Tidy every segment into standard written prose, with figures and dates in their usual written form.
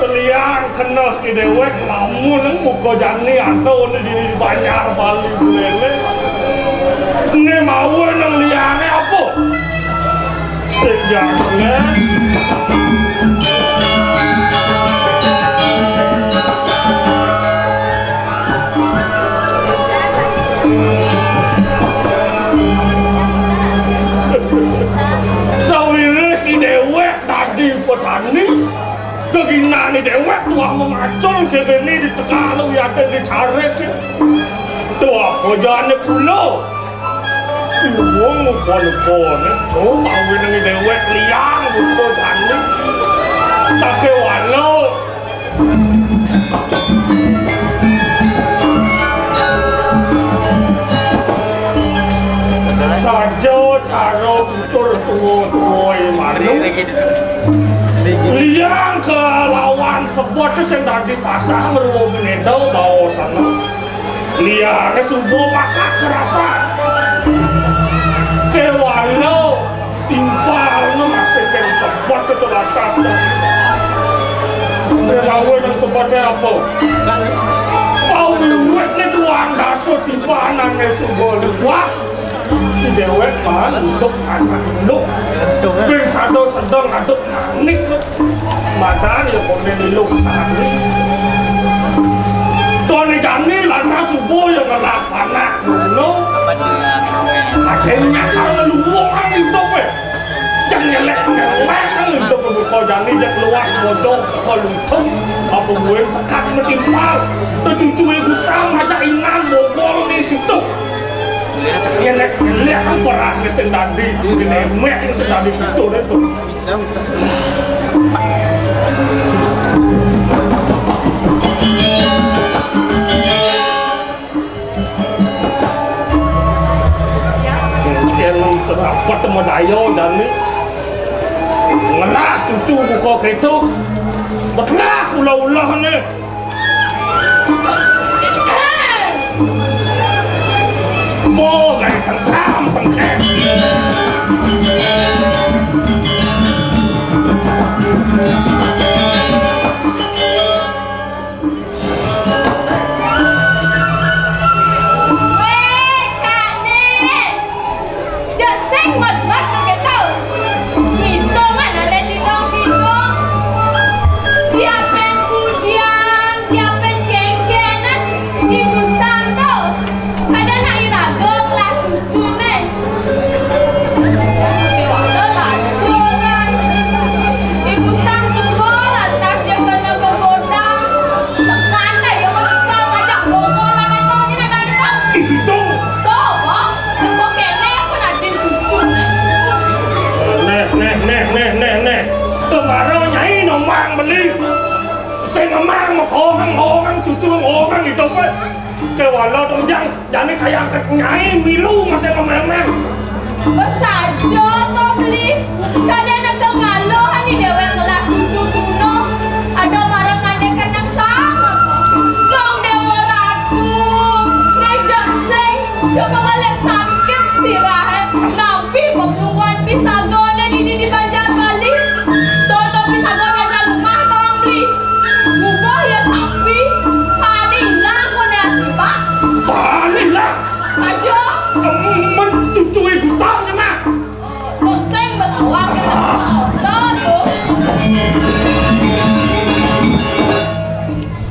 Seliang kena si dewek lamun nang muka jani atau di banyak bali lele. Nge mau nang liane apa? Sejaknya petani kegina ni dewek tua memacul kegini di tengah lu ya di tarik tua kojane pulau wong kon oh mau ni dewek liang buto tani sake walo sajo caro putur tuoi malu liang ke lawan sebuah yang tadi pasang merupakan menendau bawa sana liang subuh maka kerasa kewalo timpal masih ke sebuah ke teratas dan lawan yang sebutnya apa pau duit ni doang dasar timpalan yang subuh luar si dewek kan untuk anak induk bin satu sedang aduk manik madan ya komen di luk manik Tony Jani lantas subuh yang ngelak panak dulu akhirnya kalau luwak kan induk jangan nyelek kan induk berbuka Jani jangan luas bodoh kalau luntung apa gue sekat metimpal tercucu ibu tam aja ingan bogol di situ lihat kan perah ni sedang di mek yang sedang di situ itu bisa mungkin serapat teman ayo dan ni ngelah cucu buka kereta betlah ulah-ulah ni Bo gay tengkam tengkam itu kan kewalau dong jangan kayak nyai milu masih kemana besajo toh beli kadang nak ngalo hani dewe ngelak cucu tuno ada marang ane kenang sama dong dewe ratu nejak sing coba ngelak sakit sirahe nabi pembunuhan pisagone di Banjar Bali toto pisagone dalam rumah tolong beli mubah ya sapi Panilah aja mencucui gutangnya mah bosen bertawang ke dalam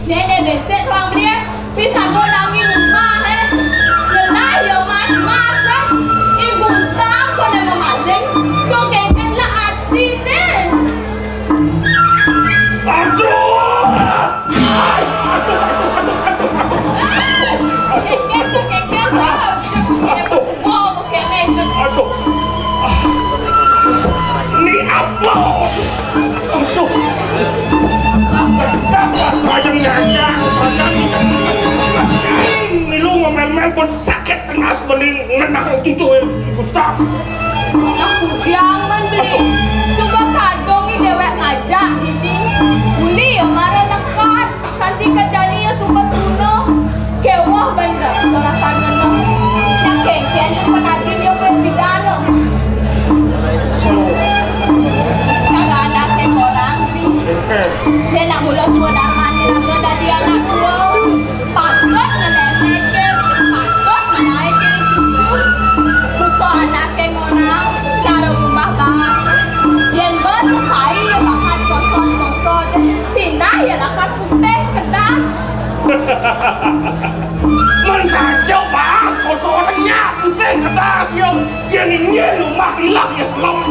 nenek becek tuang dia bisa godangi rumah lelah ya mas ibu stang kau nak memaling kau kengkenlah hati ni aduh aduh ni apa aduh betapa saja nyanyang Man saja bahas kosorannya putih kedas yang ingin rumah kilas ya selam.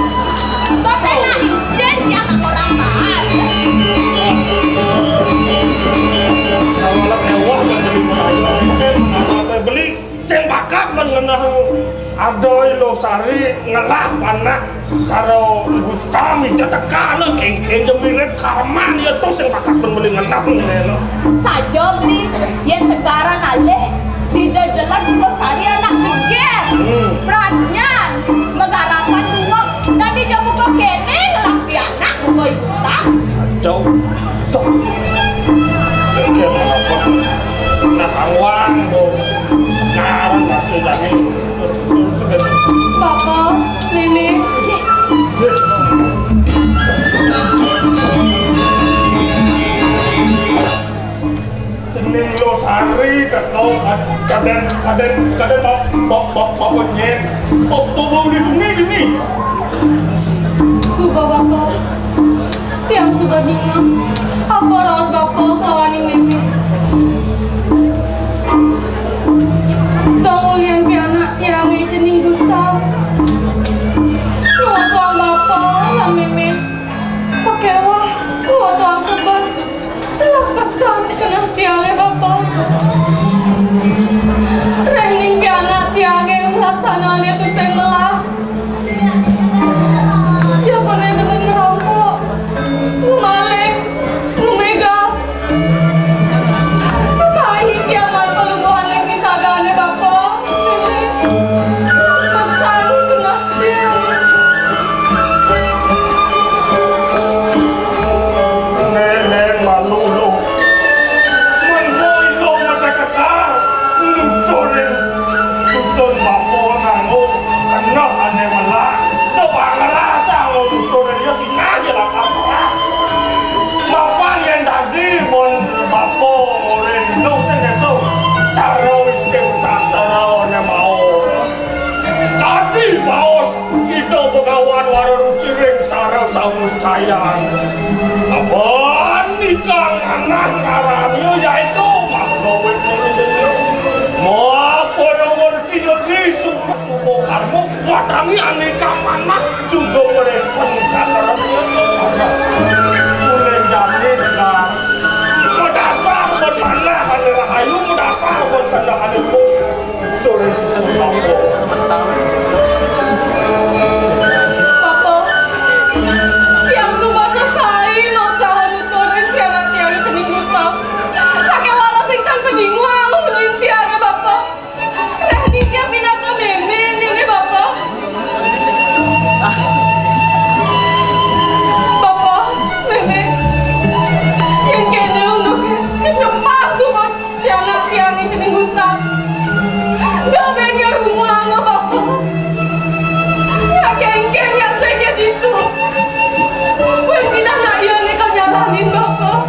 Bos enak iden yang orang bahas. Kalau mewah beli sing bakat mengenang adoy Losari ngelah panak karo Gustami cetekane kengkeng jemiret karman ya terus sing bakat membeli ngenah ngene. Saja beli yang tegaran aleh dijajalan Losari anak jeger. Perannya megarapan uang dan dijamu ke kene ngelampi anak boy Gustam. Jauh. Nah awang ngaran masih jadi Papa, Nenek Cening Losari kau kadang bapak nyet tubuh di dunia Suba Bapak yang sudah dingin apa ras Bapak kawan ini Tangulian pianak yang cening Gustaf Luar tuang Bapak yang meme pakai wah luar tuang seban telah pesan kena tiangnya Bapak Rening pianak tiangnya melaksananya tuh sengelah ya kone dengan ngerampok ngumaling ngumega sesahi kiamat pelungguhan yang disagane Bapak pesan kena tiang nenek malu lo menboy lo mata kata nutun bapak nanggung kena ane malah doang ngerasa lo nutun dia sinanya lah kapas bapak yang tadi mon bapak orang dosen itu cara isim sastra nya maos tadi maos itu begawan warung ciring sarang samus cayang apa nikah anak ngarannya yaitu makhluk mau apa yang ngerti jadi suku kamu watami aneka mana juga mereka kasarannya sama boleh jamin lah mendasar bermana ada rahayu mendasar berkanda hadimu doreng cukup sampo Bapak yang suka selesai mau cara nuturin pianak tiangnya cening Gustaf sakit walau sing tanpa dinguang nuturin tiangnya Bapak Rahniknya pindah ke meme ini Bapak Bapak, meme yang kene untuk kedepan semua pianak tiangnya cening Gustaf gak pengen rumah sama Bapak ya kengkeng ya sakit itu buat pindah nak iya nih kau jalanin Bapak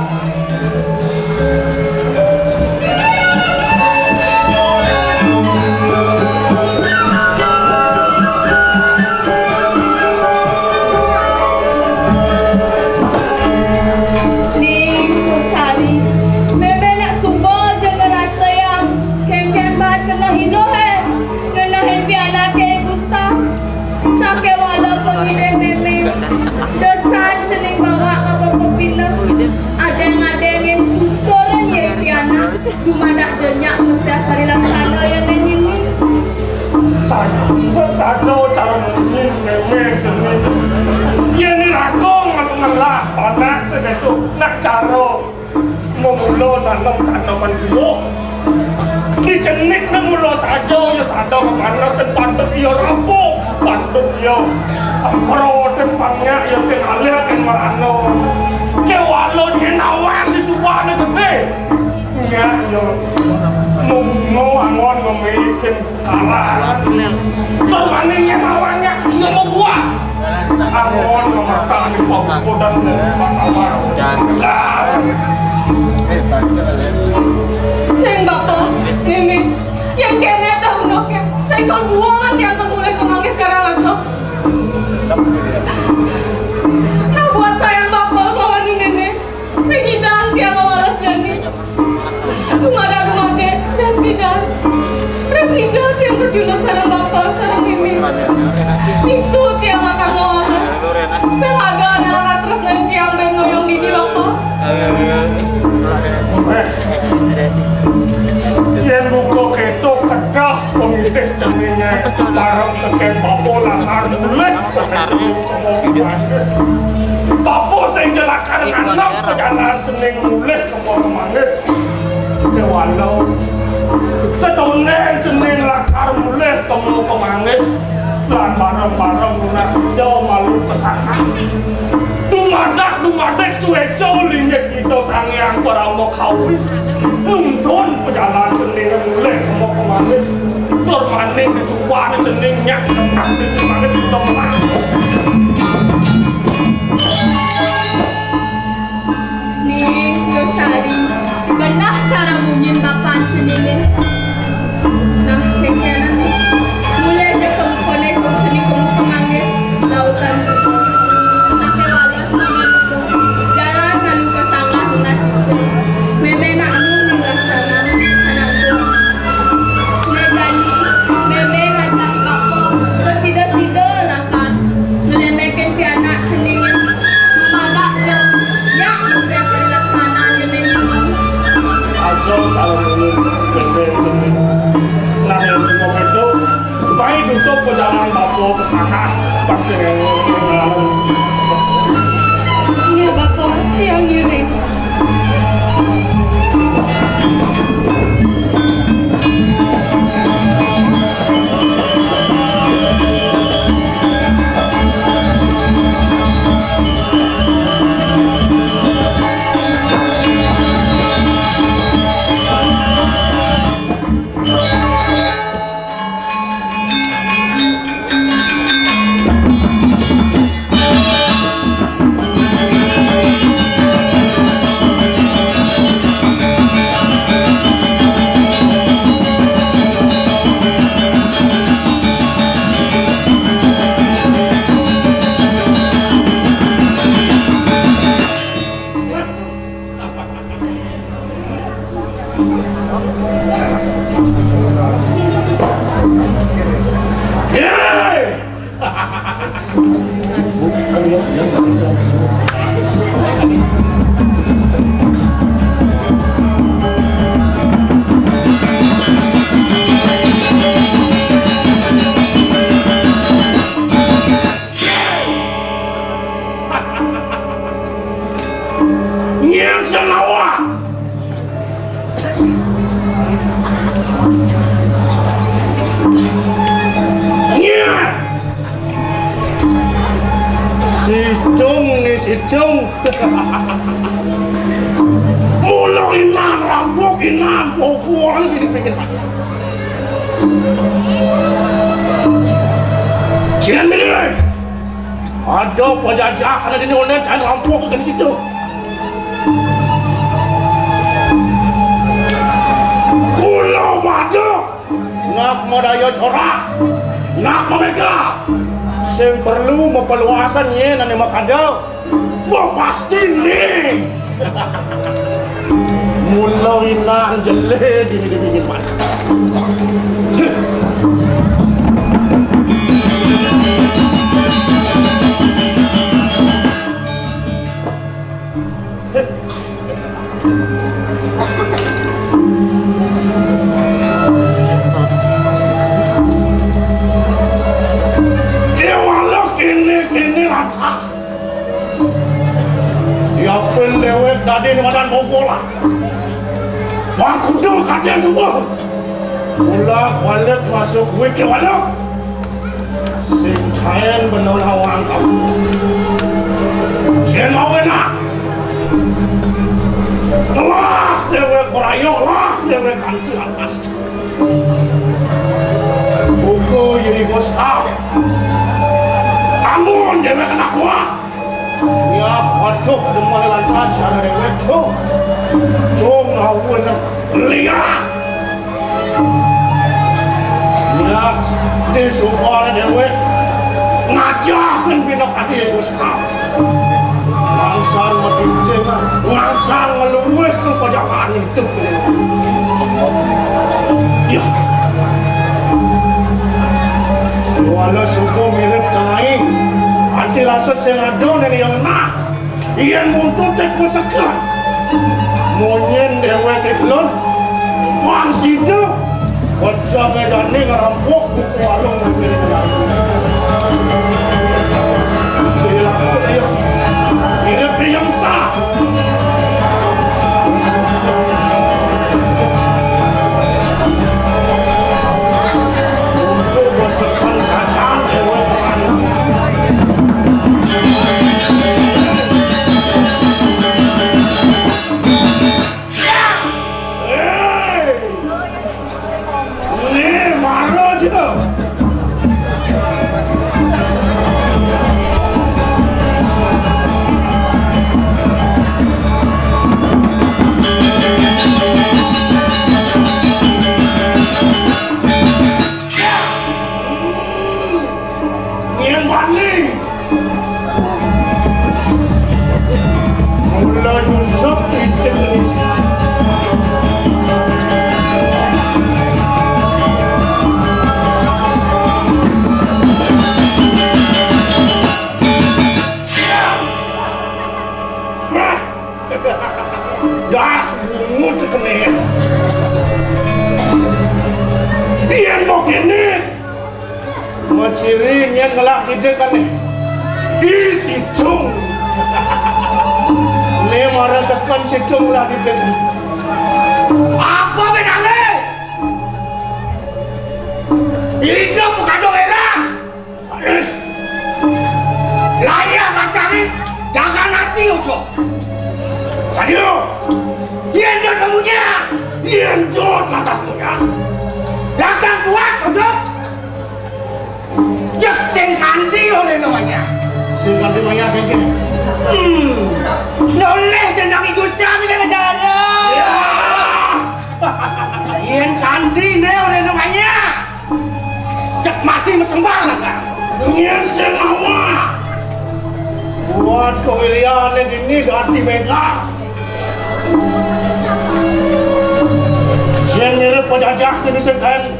nih Losari meme nak sumpah jangan rasa yang kengkeng banget kena hino kenahin piala ke Gustaf sampai walaupun ide meme desan cening bawa ke Bapak Pina ada yang tutoran ya piana cuma nak jenyak mesti hari laksana yang ini saja cara memeng jenis ini aku ngelah panak segitu nak cara memulai nanam tanaman buah di jenik mulo saja ya sadar kemana sepantut ya rampung pantut ya sempro tempangnya ya sengalia kan marano kewalon nawang di suwane gede ya ya mau angon ngemikin kalah termaningnya nawangnya nggak mau buah angon ngematang di pokok dan makabar Sing Bapak, Mimi, yang kene tahu noknya, saya kau buangan yang kau mulai kemangis sekarang langsung. Nah buat sayang Bapak kawan ini, sing hidang tiang malas jadi. Rumah Itu tiang akan ngomong. Selaga adalah terus nanti yang bengong di Bapak. Yen buka ketok kedah pemilih cerminnya barang teken papo lahar mulai papo sing jelakan anak perjalanan cening mulai kemana manis kewalau sedonen cening lakar mulai kemana kemanis lan barang-barang lunas hijau malu kesana dumadek sueco linyek itu sangyang para mau kawin nuntun perjalanan cening mulai kemana kemanis termaning di suara ceningnya di kemanis itu masuk nih Losari benar cara bunyin bapak ceningnya nah kayaknya mulai aja kamu konek cening kamu kemangis lautan suku sampai walau sama suku jalan lalu ke sanggar lunas itu memenak tinggal sana anak gua negani meme ngajak bapak sesida-sida lah kan ngelemekin pianak ceningnya agak ya saya perilaksana nyeneng ini atau kalau cening nah yang semua itu baik untuk perjalanan bapak ke sana pasti ini bapak yang ngirim si cung mulai narambok inambok orang ini pengen jangan mirip ada penjajahan di sana dan rampok ke situ kulau madu nak madaya corak nak mereka yang perlu memperluasannya dan makadal pasti nih mulai nang jele di bikin mana ya pendewek tadi di badan bogola bang kudu kalian semua bolak balik masuk wiki walau sing cair benar hawang kamu jangan mau enak lah dewek berayong lah dewek kanci atas buku jadi gostar amun dewek anak buah ya patuh demang lantas cara dewek tuh cung hawan lihat ya di suara dewek ngajahkan binok adik gostar langsar makin cengar langsar ngeluweh ke pajangan itu ya walau suku mirip dirasa sengadon yang nak iyan muntut tek masakan monyen dewe keblon wang sido wajah medane ngerampok buku warung mobil silakan dia hidup yang sah untuk masakan saja dewe das bungut kene iyan mo kene maciri nya ngelak ide kane isi cung le marasakan si cung lah ide apa benale hidup bukan doela layak masami jangan nasi ojo Sadio, iyan jod kamunya, iyan jod atasmunya. Langsung kuat, ojo. Cek sing kanti oleh namanya. Sing kanti namanya sing. Noleh jendang Gusti Ami dengan cara. Ya. Iyan kanti ne oleh namanya. Cek mati mesembal lah. Iyan sing awak. Buat kewilian ini ganti mega. Sian mirip penjajah ini sedang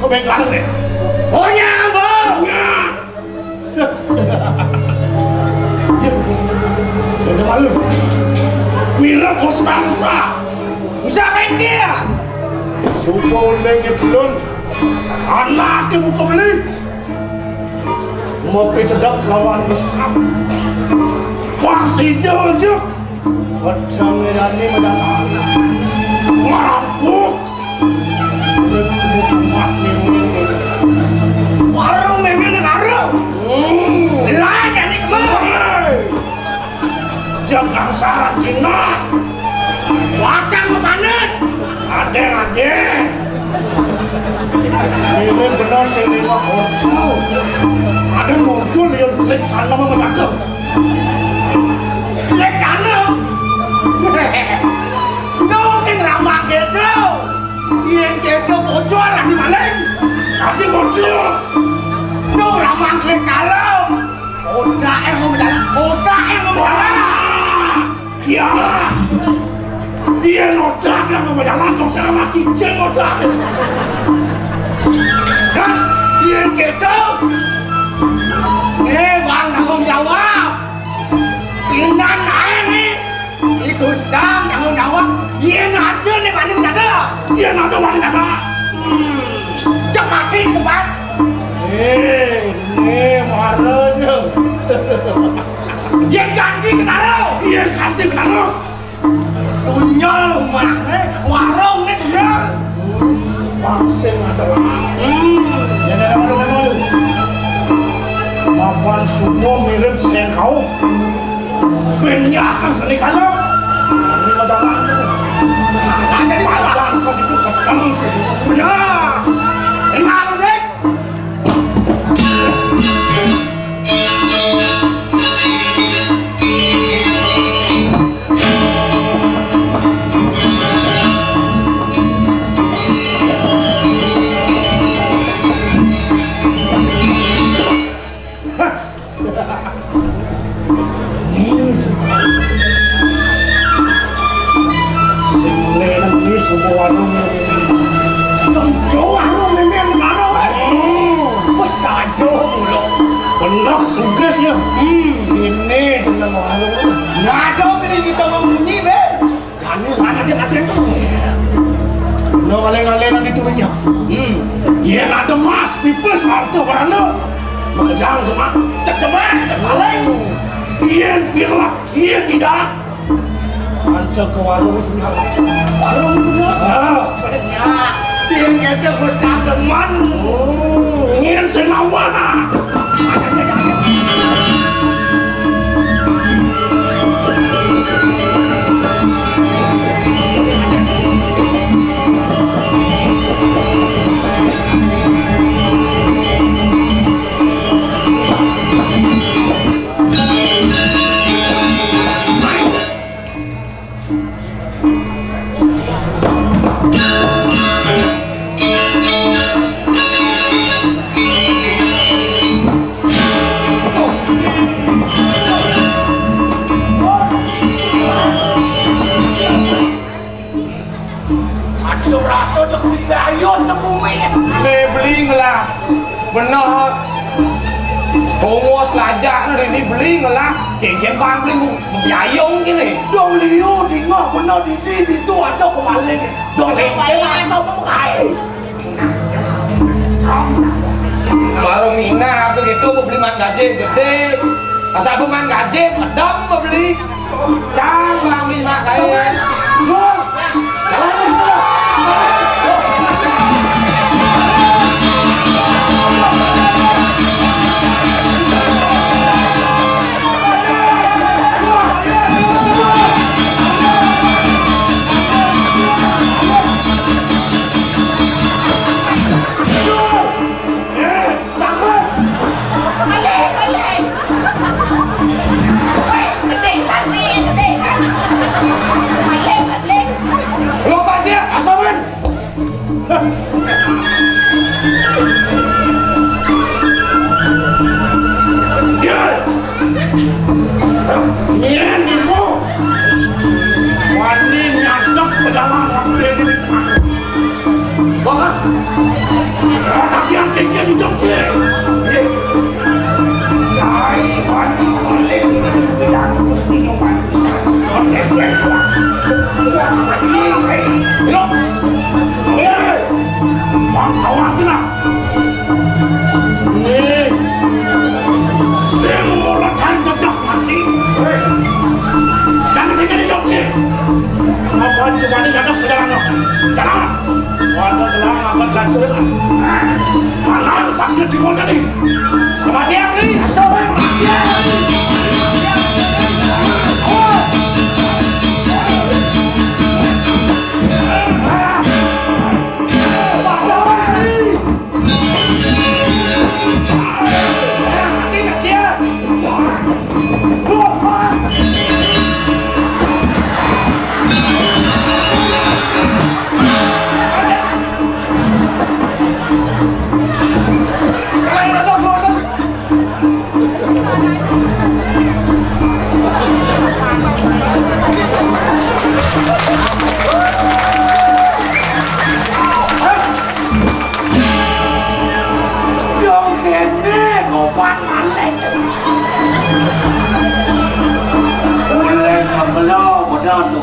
kebegalan deh. Punya abang. Ada malu. Mirip bos bangsa. Bisa main dia. Suka lagi belum. Anak ke muka beli. Mau kecedak lawan muskam. Wah si jojo. Wajah ini mendalam. Merampuk warung memang negara lain ini kemana jangan syarat Cina pasang memanas ade ini benar sih lima hotel ada muncul yang klik kanan mengaku klik kanan Nungking ramah gitu Yang gitu bocor lah di maling Kasih bocor Nung ramah klik kalem Udah mau berjalan Udah mau berjalan Ya Dia nodak yang mau berjalan Nung selama cicing nodak Nah Yang gitu Bang tanggung jawab Inan naik nih Gustam tanggung jawab dia ngadu nih banding ada dia ngadu banding apa cek mati tempat marahnya dia ganti ketaro unyol rumah warung nih dia pasien ada yang ada warung mapan semua mirip sengkau penyakan seni kalau ini majalah ada di majalah kau itu petang sih benar tinggal dek sugesnya. Ini tentang warung. Ngado pilih kita membunyi be. Kami mana ada itu. No aleng-alengan itu punya. Iya ada mas pipes harta barana. Mengejar tu mak. Cek-cemak, aleng. Iya biarlah, iya tidak. Anca ke warung punya. Warung punya. Banyak. Dia kata Gustaf Deman. Iya senawana. Benar. Bongos lajak ni beli ngelah. Yang bang beli biayong gini. Dong liu di ngok benar di sini tu ada kemaling. Dong yang asal memakai. Baru mina begitu beli man gaji gede. Asal man gaji pedam beli. Jangan beli mak kaya. Jalan malam sakit di kota ni. Selamat siang ni.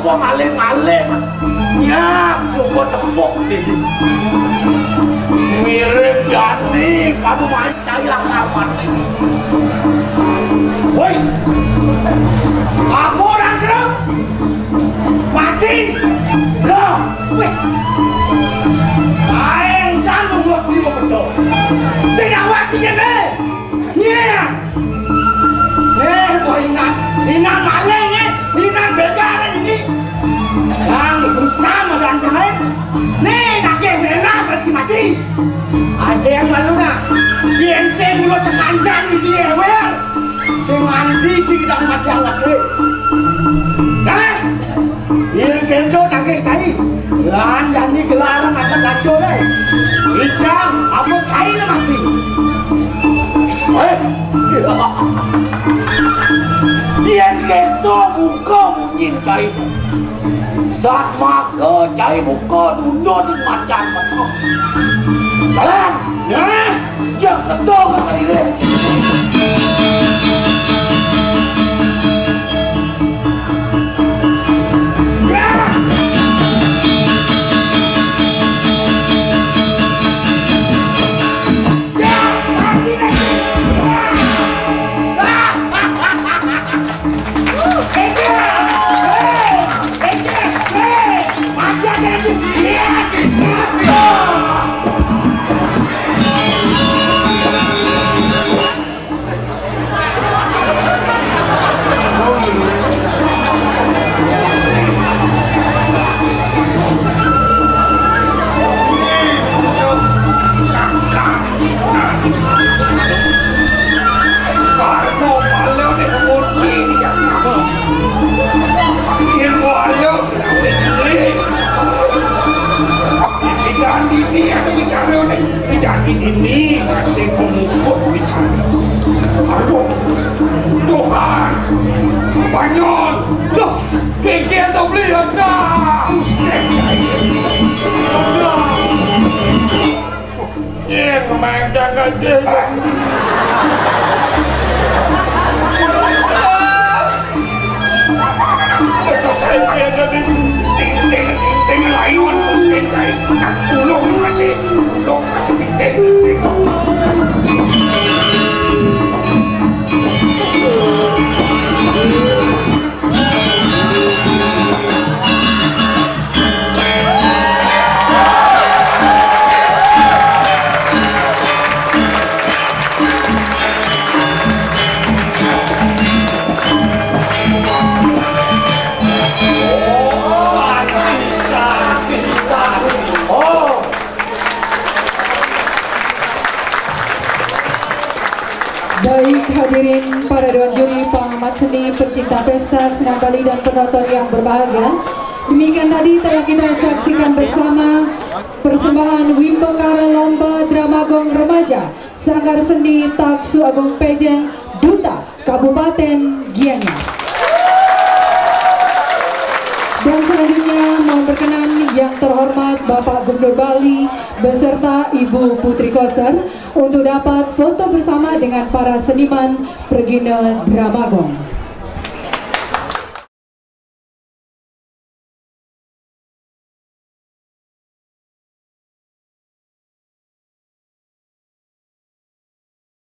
Semua malem-malem ya, semua tepuk ini mirip Jani, kamu carilah kamar sini. Woi, apa orang kena mati? Loh, weh, aeng sambung waktu betul. Saya waktunya nih, woi ingat malem ingat begaran ini. Yang Gustaf dan Jalan nih nak merah mati. Ada yang malu nak yang saya mulu sekancan di dia wel saya mandi sih kita macam lagi nah yang kenco tak saya lan jadi gelaran akan kacau deh icang apa cair mati yang kenco buka mungkin cair saat maka cair buka dundun macam-macam jalan ya jangan ketok kali ini sakit ini masih memukul bicara. Aduh, Tuhan, banyon, tuh, gigi atau beli hendak. Iya, kemarin jangan gitu. Ito sa kaya na din ting layuan mo sa kaya tulong kasi ting. Baik hadirin para dewan juri, pengamat seni, pencinta pesta, senang Bali dan penonton yang berbahagia. Demikian tadi telah kita saksikan bersama persembahan Wimbekara Lomba Dramagong Remaja Sanggar Seni Taksu Agung Pejeng Duta Kabupaten Gianyar. Dan selanjutnya mohon berkenan yang terhormat Bapak Gubernur Bali beserta Ibu Putri Koster untuk dapat foto bersama dengan para seniman Pergina Dramagong.